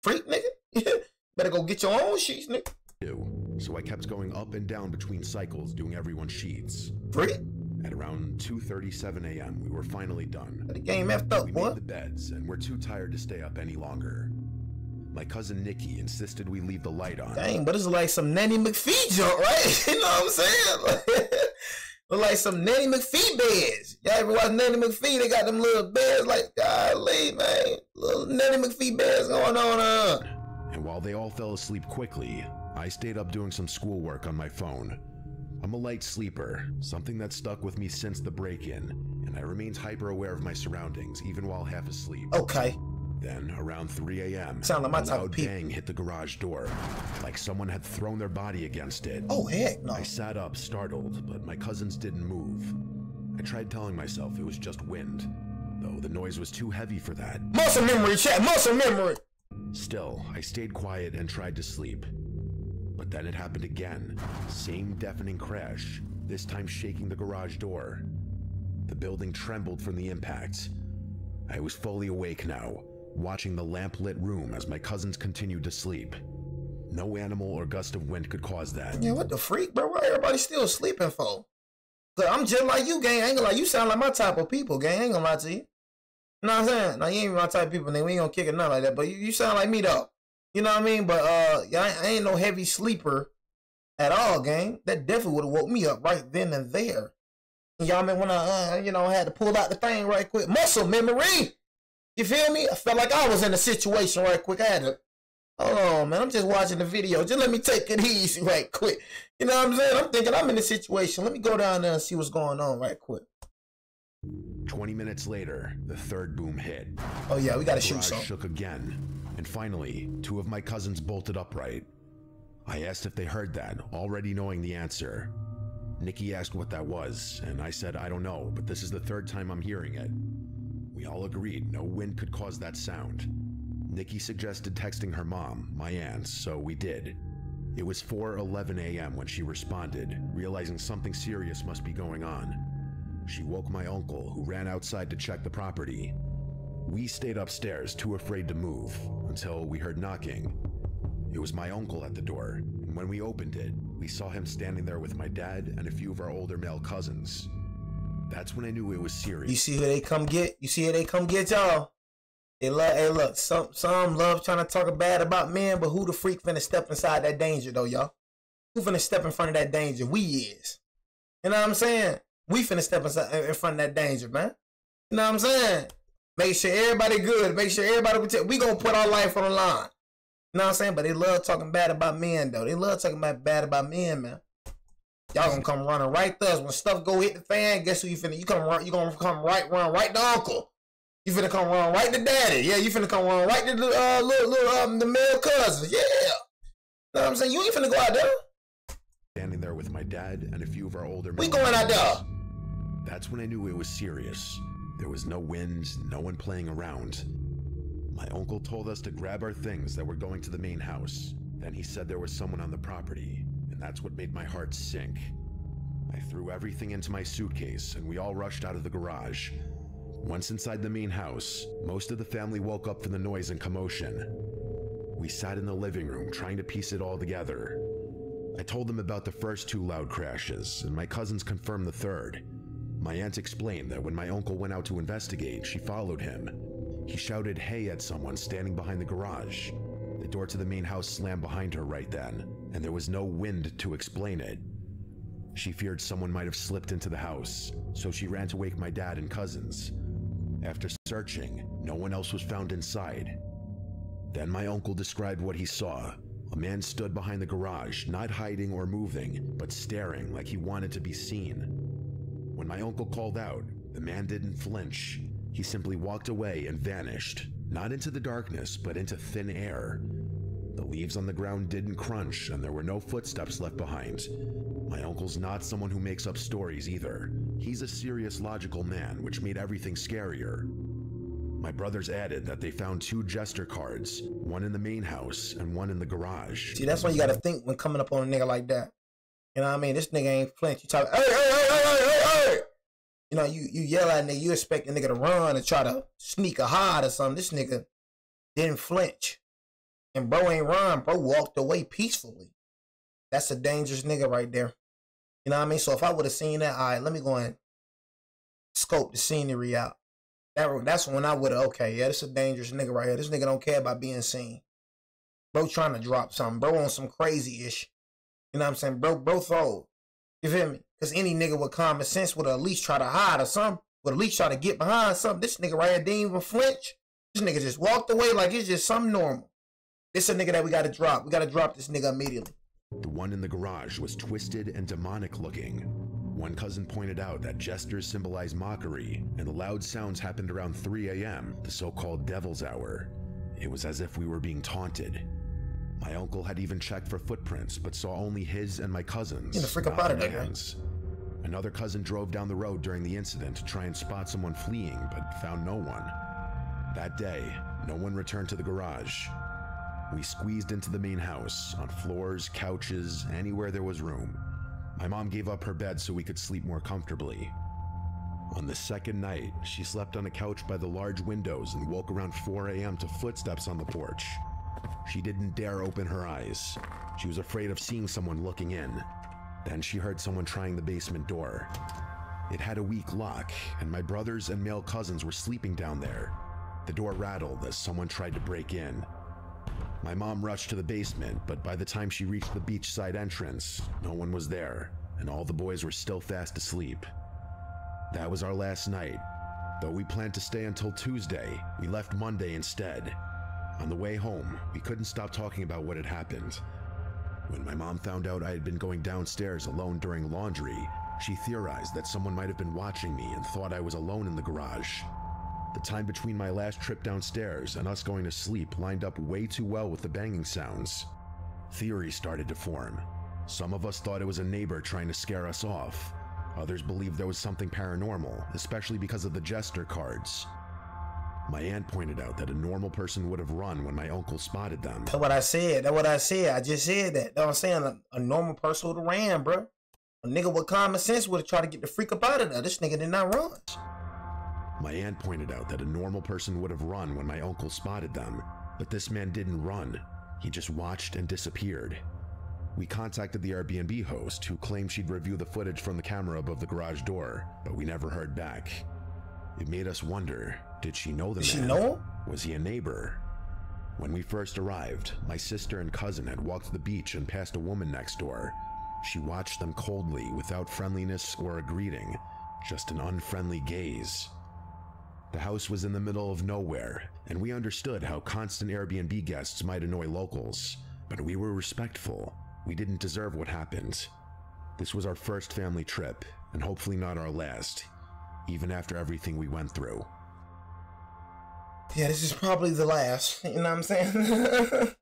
A: Freak, nigga. Better go get your own sheets, nigga.
B: So I kept going up and down between cycles doing everyone's sheets.
A: Freak.
B: At around 2:37 a.m., we were finally done.
A: The game effed up,
B: we made the beds, and we're too tired to stay up any longer. My cousin Nikki insisted we leave the light on.
A: Dang, but it's like some Nanny McPhee junk, right? You know what I'm saying? Like some Nanny McPhee beds. Y'all ever watch Nanny McPhee? They got them little beds like, golly, man. Little Nanny McPhee beds going on.
B: And while they all fell asleep quickly, I stayed up doing some schoolwork on my phone. I'm a light sleeper, something that stuck with me since the break-in, and I remained hyper-aware of my surroundings even while half asleep.
A: Okay.
B: Then, around 3 a.m.,
A: sound like my type
B: a
A: of
B: loud bang hit the garage door, like someone had thrown their body against it.
A: Oh, heck no.
B: I sat up, startled, but my cousins didn't move. I tried telling myself it was just wind, though the noise was too heavy for that.
A: Muscle memory, chat, muscle memory.
B: Still, I stayed quiet and tried to sleep. But then it happened again. Same deafening crash, this time shaking the garage door. The building trembled from the impact. I was fully awake now, watching the lamp-lit room as my cousins continued to sleep. No animal or gust of wind could cause that.
A: Yeah, what the freak, bro? Why everybody still sleeping for? Cause I'm just like you, gang. I ain't gonna lie. You sound like my type of people, gang. I ain't gonna lie to you. You know what I'm saying? Now, you ain't my type of people, nigga. We ain't gonna kick it, nothing like that. But you sound like me, though. You know what I mean? But, I ain't no heavy sleeper at all, gang. That definitely would have woke me up right then and there. Y'all mean when I, had to pull out the thing right quick. Muscle memory. You feel me? I felt like I was in a situation right quick. I had to, hold on, man. I'm just watching the video. Just let me take it easy right quick. You know what I'm saying? I'm thinking I'm in a situation. Let me go down there and see what's going on right quick.
B: 20 minutes later, the third boom hit.
A: Oh, yeah, we got to
B: The
A: shoot
B: garage
A: something.
B: shook again. And finally, 2 of my cousins bolted upright. I asked if they heard that, already knowing the answer. Nikki asked what that was, and I said I don't know, but this is the 3rd time I'm hearing it. We all agreed no wind could cause that sound. Nikki suggested texting her mom, my aunt, so we did. It was 4:11 a.m. when she responded, realizing something serious must be going on. She woke my uncle, who ran outside to check the property. We stayed upstairs, too afraid to move, until we heard knocking. It was my uncle at the door, and when we opened it, we saw him standing there with my dad and a few of our older male cousins. That's when I knew it was serious.
A: You see who they come get? You see who they come get, y'all? They love, hey, look, some love trying to talk bad about men, but who the freak finna step inside that danger, though, y'all? Who finna step in front of that danger? We is. You know what I'm saying? We finna step in front of that danger, man. You know what I'm saying? Make sure everybody good. Make sure everybody protect. We gonna put our life on the line. You know what I'm saying? But they love talking bad about men, though. They love talking bad about men, man. Y'all gonna come running right to us. When stuff go hit the fan, guess who you finna? You gonna come run right to uncle. You finna come run right to daddy. Yeah, you finna come run right to the the male cousins. Yeah. You know what I'm saying? You ain't finna go out there.
B: Standing there with my dad and a few of our older
A: We
B: male
A: going out there.
B: That's when I knew it was serious. There was no wind, no one playing around. My uncle told us to grab our things that were going to the main house. Then he said there was someone on the property, and that's what made my heart sink. I threw everything into my suitcase, and we all rushed out of the garage. Once inside the main house, most of the family woke up from the noise and commotion. We sat in the living room trying to piece it all together. I told them about the first 2 loud crashes, and my cousins confirmed the third. My aunt explained that when my uncle went out to investigate, she followed him. He shouted hey at someone standing behind the garage. The door to the main house slammed behind her right then, and there was no wind to explain it. She feared someone might have slipped into the house, so she ran to wake my dad and cousins. After searching, no one else was found inside. Then my uncle described what he saw. A man stood behind the garage, not hiding or moving, but staring like he wanted to be seen. When my uncle called out, the man didn't flinch. He simply walked away and vanished, not into the darkness, but into thin air. The leaves on the ground didn't crunch, and there were no footsteps left behind. My uncle's not someone who makes up stories either. He's a serious, logical man, which made everything scarier. My brothers added that they found 2 jester cards, one in the main house and one in the garage.
A: See, that's when you gotta think when coming up on a nigga like that. You know what I mean? This nigga ain't flinch. You talk, hey. You know, you yell at a nigga, you expect a nigga to run and try to sneak or hide or something. This nigga didn't flinch. And bro ain't run. Bro walked away peacefully. That's a dangerous nigga right there. You know what I mean? So if I would have seen that, all right, let me go and scope the scenery out. That's when I would have, okay, yeah, this is a dangerous nigga right here. This nigga don't care about being seen. Bro trying to drop something. Bro on some crazy ish. You know what I'm saying? Bro throw. You feel me? Because any nigga with common sense would at least try to hide or something. Would at least try to get behind something. This nigga right here didn't even flinch. This nigga just walked away like it's just something normal. This a nigga that we gotta drop. We gotta drop this nigga immediately.
B: The one in the garage was twisted and demonic looking. One cousin pointed out that gestures symbolize mockery, and the loud sounds happened around 3 a.m., the so-called devil's hour. It was as if we were being taunted. My uncle had even checked for footprints, but saw only his and my cousins.
A: Get the frick up out of there.
B: Another cousin drove down the road during the incident to try and spot someone fleeing, but found no one. That day, no one returned to the garage. We squeezed into the main house, on floors, couches, anywhere there was room. My mom gave up her bed so we could sleep more comfortably. On the second night, she slept on a couch by the large windows and woke around 4 a.m. to footsteps on the porch. She didn't dare open her eyes. She was afraid of seeing someone looking in. Then she heard someone trying the basement door. It had a weak lock, and my brothers and male cousins were sleeping down there. The door rattled as someone tried to break in. My mom rushed to the basement, but by the time she reached the beachside entrance, no one was there, and all the boys were still fast asleep. That was our last night. Though we planned to stay until Tuesday, we left Monday instead. On the way home, we couldn't stop talking about what had happened. When my mom found out I had been going downstairs alone during laundry, she theorized that someone might have been watching me and thought I was alone in the garage. The time between my last trip downstairs and us going to sleep lined up way too well with the banging sounds. Theories started to form. Some of us thought it was a neighbor trying to scare us off. Others believed there was something paranormal, especially because of the jester cards. My aunt pointed out that a normal person would have run when my uncle spotted them.
A: That's what I said. I just said that. That's what I'm saying. A normal person would have ran, bro. A nigga with common sense would have tried to get the freak up out of there. This nigga did not run.
B: My aunt pointed out that a normal person would have run when my uncle spotted them, but this man didn't run. He just watched and disappeared. We contacted the Airbnb host, who claimed she'd review the footage from the camera above the garage door, but we never heard back. It made us wonder, did she know the man?
A: Did she know him?
B: Was he a neighbor? When we first arrived, my sister and cousin had walked to the beach and passed a woman next door. She watched them coldly, without friendliness or a greeting, just an unfriendly gaze. The house was in the middle of nowhere, and we understood how constant Airbnb guests might annoy locals, but we were respectful. We didn't deserve what happened. This was our first family trip, and hopefully not our last, even after everything we went through.
A: Yeah, this is probably the last, you know what I'm saying? This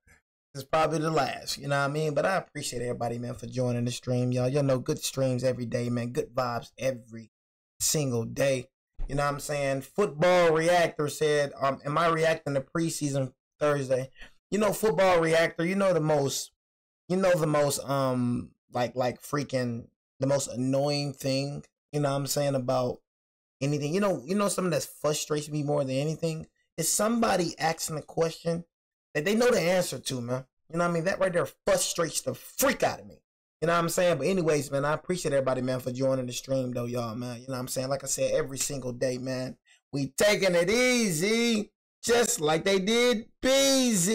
A: is probably the last, you know what I mean? But I appreciate everybody, man, for joining the stream, y'all. Y'all know good streams every day, man. Good vibes every single day. You know what I'm saying? Football Reactor said, am I reacting to preseason Thursday? You know, Football Reactor, you know the most, like freaking the most annoying thing, you know what I'm saying, about anything. You know something that frustrates me more than anything is somebody asking a question that they know the answer to, man. You know what I mean? That right there frustrates the freak out of me. You know what I'm saying? But anyways, man, I appreciate everybody, man, for joining the stream, though, y'all, man. You know what I'm saying? Like I said, every single day, man, we taking it easy, just like they did Beezy.